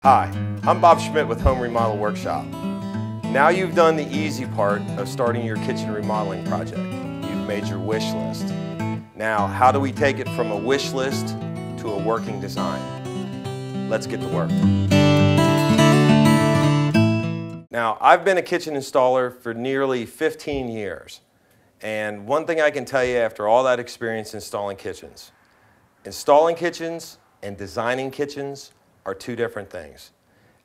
Hi, I'm Bob Schmidt with Home Remodel Workshop. Now you've done the easy part of starting your kitchen remodeling project. You've made your wish list. Now, how do we take it from a wish list to a working design? Let's get to work. Now, I've been a kitchen installer for nearly 15 years. And one thing I can tell you after all that experience installing kitchens and designing kitchens are two different things.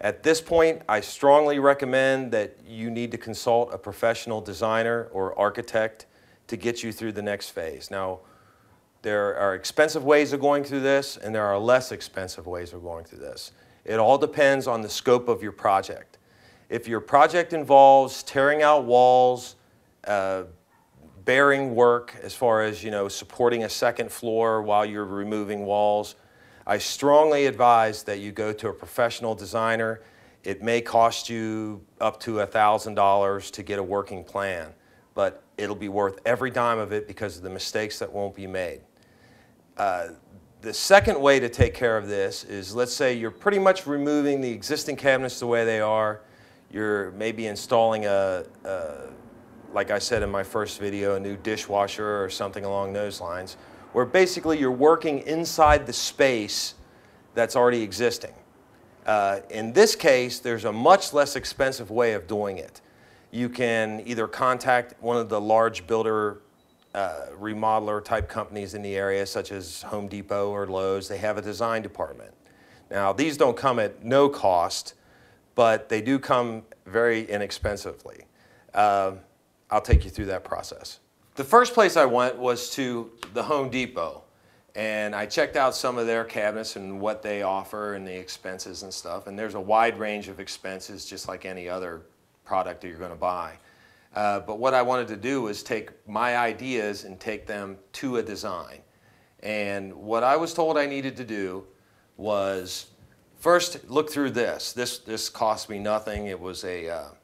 At this point, I strongly recommend that you need to consult a professional designer or architect to get you through the next phase. Now, there are expensive ways of going through this, and there are less expensive ways of going through this. It all depends on the scope of your project. If your project involves tearing out walls, bearing work as far as, supporting a second floor while you're removing walls, I strongly advise that you go to a professional designer. It may cost you up to $1,000 to get a working plan, but it'll be worth every dime of it because of the mistakes that won't be made. The second way to take care of this is, let's say you're pretty much removing the existing cabinets the way they are. You're maybe installing like I said in my first video, a new dishwasher or something along those lines, where basically you're working inside the space that's already existing. In this case, there's a much less expensive way of doing it. You can either contact one of the large builder remodeler type companies in the area, such as Home Depot or Lowe's. They have a design department. Now, these don't come at no cost, but they do come very inexpensively. I'll take you through that process. The first place I went was to the Home Depot, and I checked out some of their cabinets and what they offer and the expenses and stuff, and there's a wide range of expenses just like any other product that you're going to buy. But what I wanted to do was take my ideas and take them to a design. And what I was told I needed to do was first look through this. This cost me nothing. It was a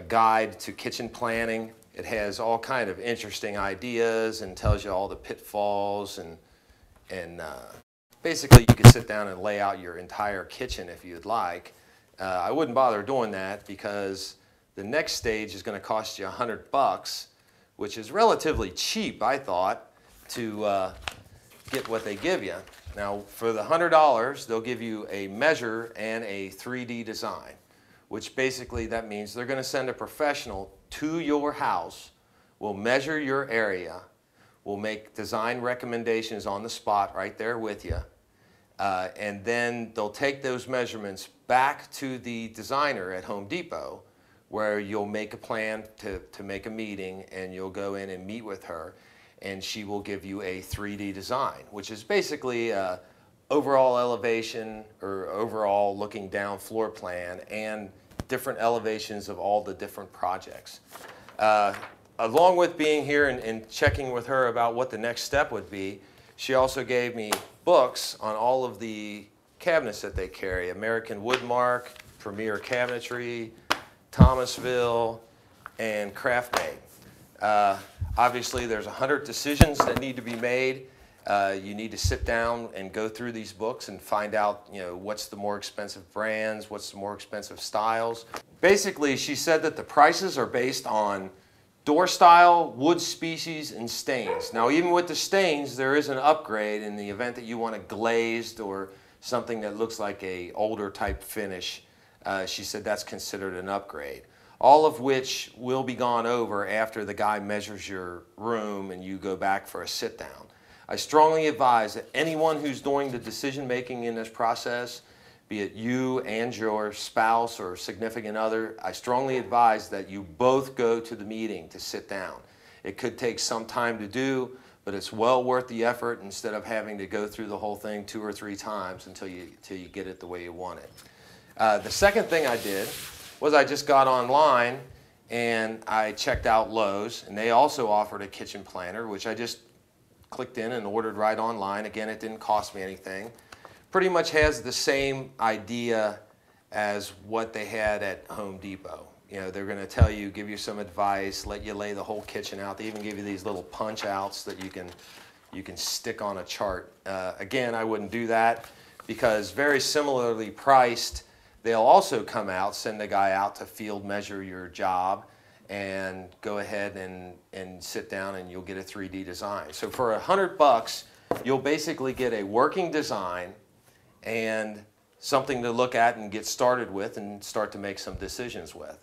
guide to kitchen planning. It has all kind of interesting ideas and tells you all the pitfalls, and basically you can sit down and lay out your entire kitchen if you'd like. I wouldn't bother doing that because the next stage is going to cost you $100, which is relatively cheap, I thought, to get what they give you. Now, for the $100, they'll give you a measure and a 3D design, which basically that means they're going to send a professional to your house, will measure your area, will make design recommendations on the spot right there with you, and then they'll take those measurements back to the designer at Home Depot, where you'll make a plan to make a meeting, and you'll go in and meet with her, and she will give you a 3D design, which is basically overall elevation or overall looking down floor plan and different elevations of all the different projects. Along with being here and checking with her about what the next step would be, she also gave me books on all of the cabinets that they carry: American Woodmark, Premier Cabinetry, Thomasville, and Craftmade. Obviously, there's 100 decisions that need to be made. You need to sit down and go through these books and find out, what's the more expensive brands, what's the more expensive styles. Basically, she said that the prices are based on door style, wood species, and stains. Now, even with the stains, there is an upgrade in the event that you want a glazed or something that looks like a older type finish. She said that's considered an upgrade. All of which will be gone over after the guy measures your room and you go back for a sit down. I strongly advise that anyone who's doing the decision making in this process, be it you and your spouse or significant other, I strongly advise that you both go to the meeting to sit down. It could take some time to do, but it's well worth the effort instead of having to go through the whole thing 2 or 3 times until you get it the way you want it. The second thing I did was I just got online and I checked out Lowe's, and they also offered a kitchen planner, which I just clicked in and ordered right online. Again, it didn't cost me anything. Pretty much has the same idea as what they had at Home Depot. They're going to tell you, give you some advice, let you lay the whole kitchen out. They even give you these little punch outs that you can stick on a chart. Again, I wouldn't do that because very similarly priced, they'll also come out, send a guy out to field measure your job, and go ahead and sit down and you'll get a 3D design. So for $100, you'll basically get a working design and something to look at and get started with and start to make some decisions with.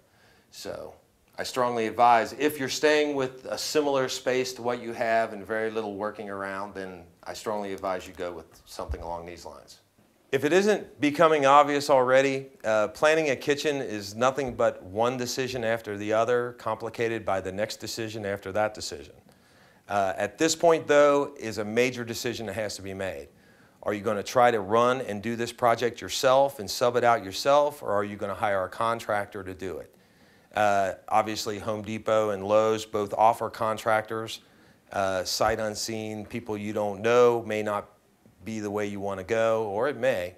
So I strongly advise, if you're staying with a similar space to what you have and very little working around, then I strongly advise you go with something along these lines. If it isn't becoming obvious already, planning a kitchen is nothing but one decision after the other, complicated by the next decision after that decision. At this point, though, is a major decision that has to be made. Are you going to try to run and do this project yourself and sub it out yourself, or are you going to hire a contractor to do it? Obviously, Home Depot and Lowe's both offer contractors. Sight unseen, people you don't know may not be the way you want to go, or it may.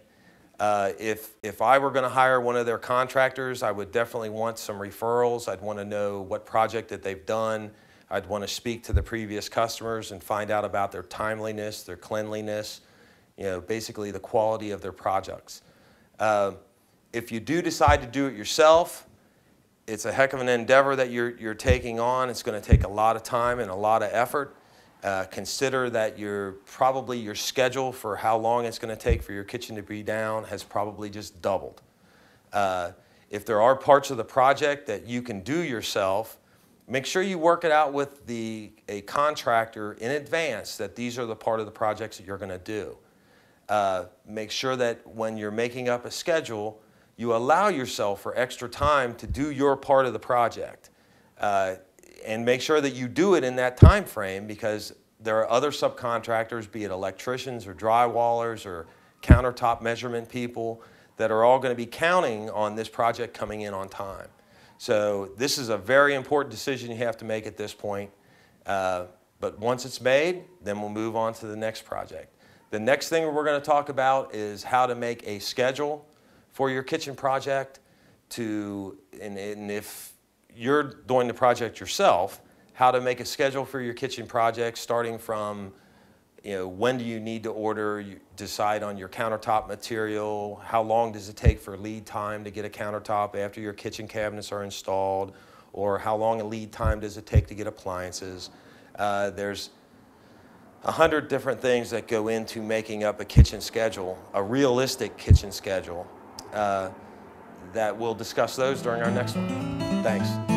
If I were going to hire one of their contractors, I would definitely want some referrals. I'd want to know what project that they've done. I'd want to speak to the previous customers and find out about their timeliness, their cleanliness, basically the quality of their projects. If you do decide to do it yourself, it's a heck of an endeavor that you're taking on. It's going to take a lot of time and a lot of effort. Consider that your schedule for how long it's going to take for your kitchen to be down has probably just doubled. If there are parts of the project that you can do yourself, make sure you work it out with a contractor in advance that these are the part of the projects that you're going to do. Make sure that when you're making up a schedule, you allow yourself for extra time to do your part of the project. And make sure that you do it in that time frame, because there are other subcontractors, be it electricians or drywallers or countertop measurement people, that are all going to be counting on this project coming in on time. So this is a very important decision you have to make at this point. But once it's made, then we'll move on to the next project. The next thing we're going to talk about is how to make a schedule for your kitchen project, and if you're doing the project yourself, how to make a schedule for your kitchen project, starting from when do you need to order, you decide on your countertop material, how long does it take for lead time to get a countertop after your kitchen cabinets are installed, or how long a lead time does it take to get appliances. There's 100 different things that go into making up a kitchen schedule, a realistic kitchen schedule. That we'll discuss those during our next one. Thanks.